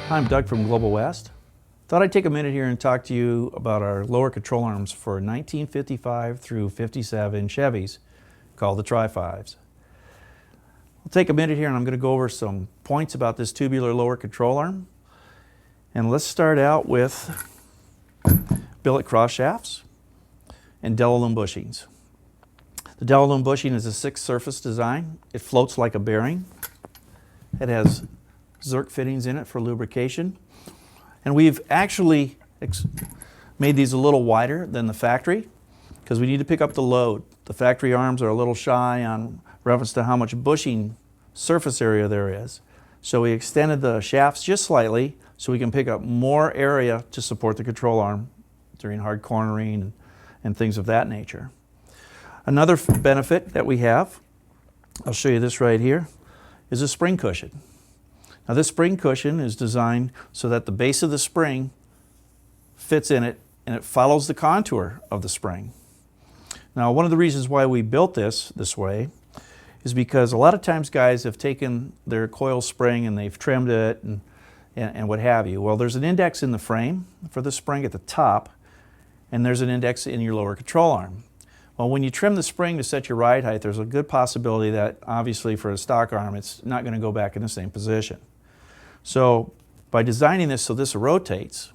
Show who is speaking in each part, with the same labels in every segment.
Speaker 1: Hi, I'm Doug from Global West. Thought I'd take a minute here and talk to you about our lower control arms for 1955 through 57 Chevys called the Tri-5s. I'll take a minute here and I'm going to go over some points about this tubular lower control arm. And let's start out with billet cross shafts and Del-A-Lum bushings. The Del-A-Lum bushing is a 6-surface design. It floats like a bearing. It has Zerk fittings in it for lubrication. And we've actually made these a little wider than the factory because we need to pick up the load. The factory arms are a little shy on reference to how much bushing surface area there is. So we extended the shafts just slightly so we can pick up more area to support the control arm during hard cornering and things of that nature. Another benefit that we have, I'll show you this right here, is a spring cushion. Now this spring cushion is designed so that the base of the spring fits in it and it follows the contour of the spring. Now one of the reasons why we built this way is because a lot of times guys have taken their coil spring and they've trimmed it and what have you. Well, there's an index in the frame for the spring at the top and there's an index in your lower control arm. Well, when you trim the spring to set your ride height, there's a good possibility that obviously for a stock arm it's not going to go back in the same position. So by designing this so this rotates,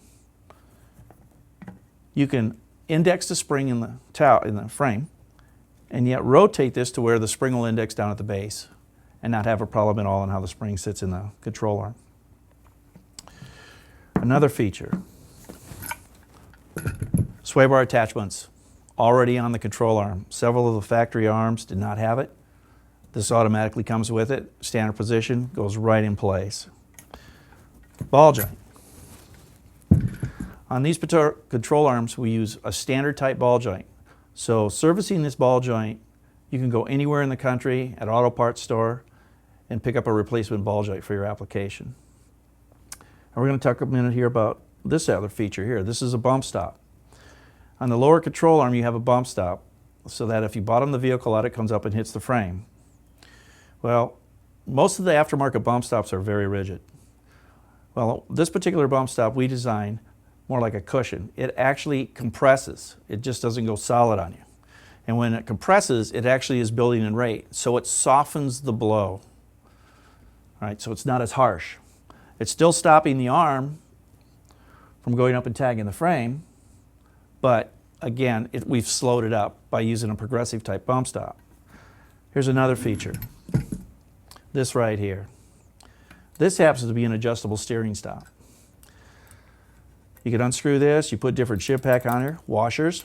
Speaker 1: you can index the spring in the frame and yet rotate this to where the spring will index down at the base and not have a problem at all in how the spring sits in the control arm. Another feature, sway bar attachments already on the control arm. Several of the factory arms did not have it. This automatically comes with it. Standard position goes right in place. Ball joint. On these control arms we use a standard type ball joint. So servicing this ball joint, you can go anywhere in the country at auto parts store and pick up a replacement ball joint for your application. And we're going to talk a minute here about this other feature here. This is a bump stop. On the lower control arm you have a bump stop so that if you bottom the vehicle out it comes up and hits the frame. Well, most of the aftermarket bump stops are very rigid. Well, this particular bump stop we designed more like a cushion. It actually compresses. It just doesn't go solid on you. And when it compresses, it actually is building in rate. So it softens the blow. Right? So it's not as harsh. It's still stopping the arm from going up and tagging the frame, but again, we've slowed it up by using a progressive type bump stop. Here's another feature. This right here. This happens to be an adjustable steering stop. You can unscrew this, you put different ship pack on here, washers,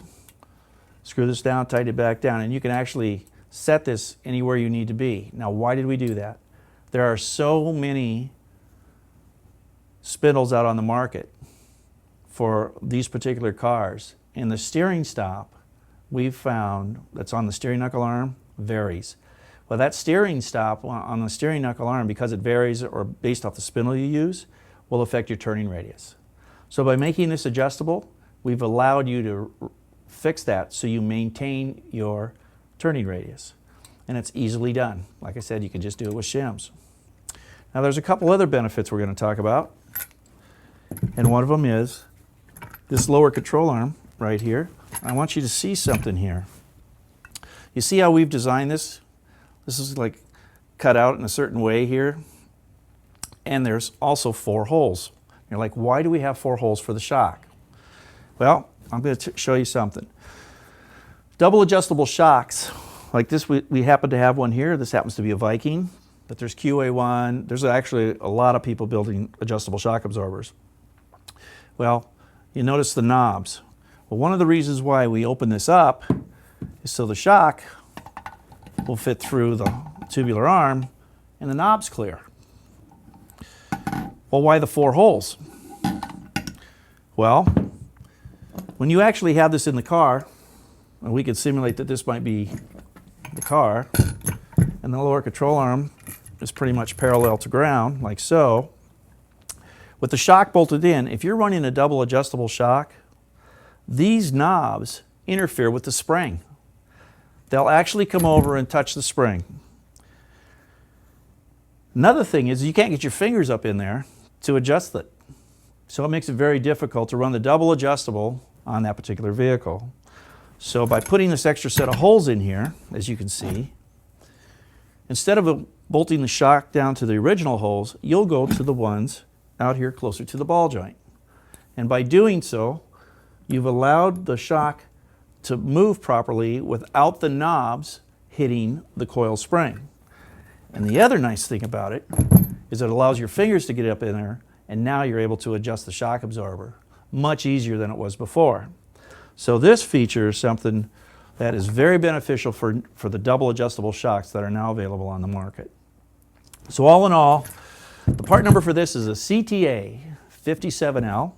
Speaker 1: screw this down, tighten it back down, and you can actually set this anywhere you need to be. Now, why did we do that? There are so many spindles out on the market for these particular cars, and the steering stop we've found that's on the steering knuckle arm varies. Well, that steering stop on the steering knuckle arm, because it varies or based off the spindle you use, will affect your turning radius. So by making this adjustable, we've allowed you to fix that so you maintain your turning radius. And it's easily done. Like I said, you can just do it with shims. Now there's a couple other benefits we're going to talk about. And one of them is this lower control arm right here. I want you to see something here. You see how we've designed this? This is like cut out in a certain way here. And there's also 4 holes. You're like, why do we have 4 holes for the shock? Well, I'm going to show you something. Double adjustable shocks, like this, we happen to have one here. This happens to be a Viking, but there's QA1. There's actually a lot of people building adjustable shock absorbers. Well, you notice the knobs. Well, one of the reasons why we open this up is so the shock will fit through the tubular arm and the knob's clear. Well, why the 4 holes? Well, when you actually have this in the car, and we could simulate that this might be the car, and the lower control arm is pretty much parallel to ground, like so. With the shock bolted in, if you're running a double adjustable shock, these knobs interfere with the spring. They'll actually come over and touch the spring. Another thing is you can't get your fingers up in there to adjust it. So it makes it very difficult to run the double adjustable on that particular vehicle. So by putting this extra set of holes in here, as you can see, instead of bolting the shock down to the original holes, you'll go to the ones out here closer to the ball joint. And by doing so, you've allowed the shock to move properly without the knobs hitting the coil spring. And the other nice thing about it is it allows your fingers to get up in there, and now you're able to adjust the shock absorber much easier than it was before. So this feature is something that is very beneficial for the double adjustable shocks that are now available on the market. So all in all, the part number for this is a CTA 57L.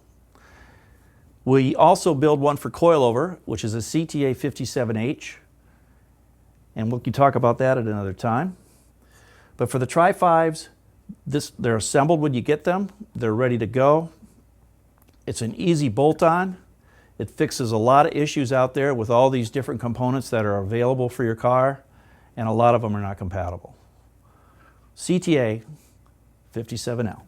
Speaker 1: We also build one for coilover, which is a CTA 57H, and we can talk about that at another time. But for the Tri-5s, they're assembled when you get them. They're ready to go. It's an easy bolt-on. It fixes a lot of issues out there with all these different components that are available for your car, and a lot of them are not compatible. CTA 57L.